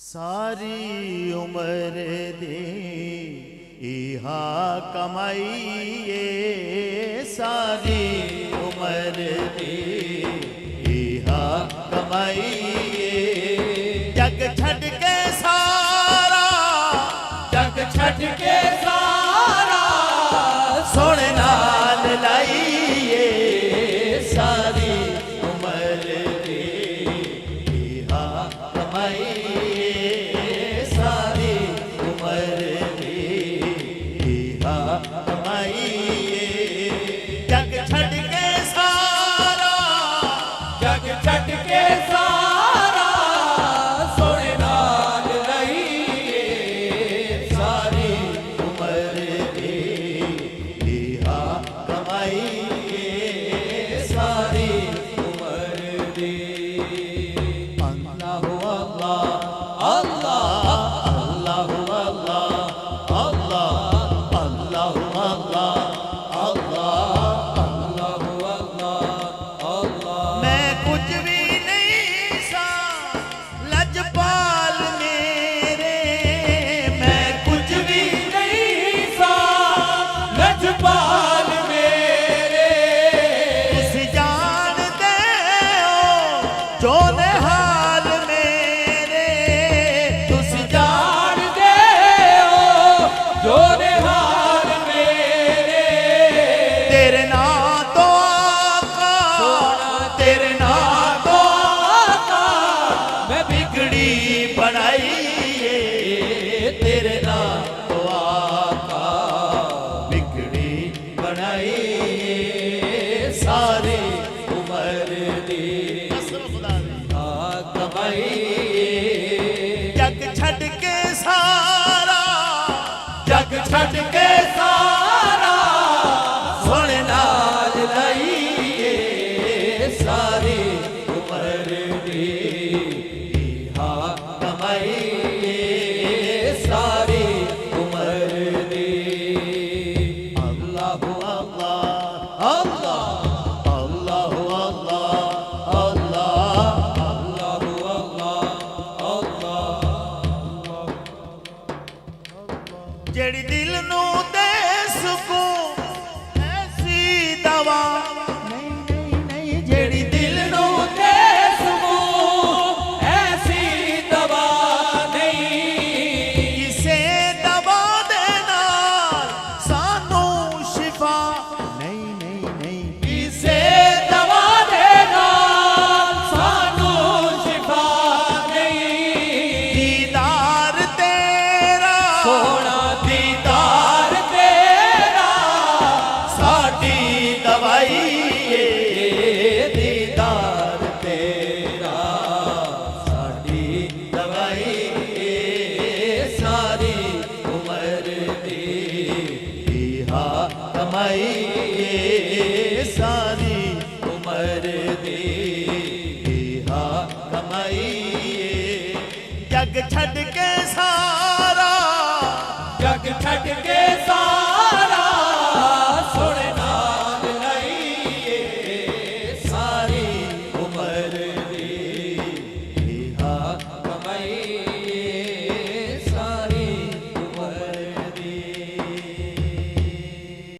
सारी उम्र दे इहा कमाईए, सारी उम्र दे इहा कमाईए। जग छड़ के सारा, जग छड़ के सारा सोने नाल लाईए, सारी उम्र दे इहा कमाईए, सारी उम्र दे इहा कमाईए। जग छड़ के सारा, जग छड़ के सारा सोने नाल लईए, सारी उम्र दे इहा कमाईए, सारी उम्र दे। अल्लाहु अल्लाह अल्लाह अल्लाहु अल्लाह अल्लाह अल्लाहु अल्लाह अल्लाह। अल्लाहु अल्लाह अल्लाह। मैं कुछ भी नहीं सा लजपाल मेरे, मैं कुछ भी नहीं सा लजपाल मेरे, तुसी जानते हो जो निहाल मेरे, तुसी जान दे हो जो निहाल मेरे। तेरे नाम तो आका, तेरे नाम तो आका मैं बिगड़ी बनाईए, तेरे नाम तो आका बिगड़ी बनाईए, सारी उम्र दी कमाईए। जग छड़ के सारा, जग छड़ के सारा सोने नाल लाईए, सारी उम्र दी इहा कमाईए, सारी उम्र दी। अल्लाहु अल्लाह अल्लाह अल्लाहु अल्लाह अल्लाह अल्लाहु अल्लाह अल्लाह। जेड़ी दिल नू दे सुकून ऐसी दवा नहीं नहीं नहीं, जेड़ी दिल नू दे सुकून ऐसी दवा नहीं, किसे दवा दे नाल सानू शिफा नहीं नहीं नहीं, किसे दवा दे नाल सानू शिफा नहीं। दीदार तेरा सोना दीदार तेरा साडी दवाई है, दीदार तेरा साडी दवाई है, सारी उम्र दी इहा कमाई है, सारी उम्र दी इहा कमाई है। जग छड़ के सारा, जग छड़ के सारा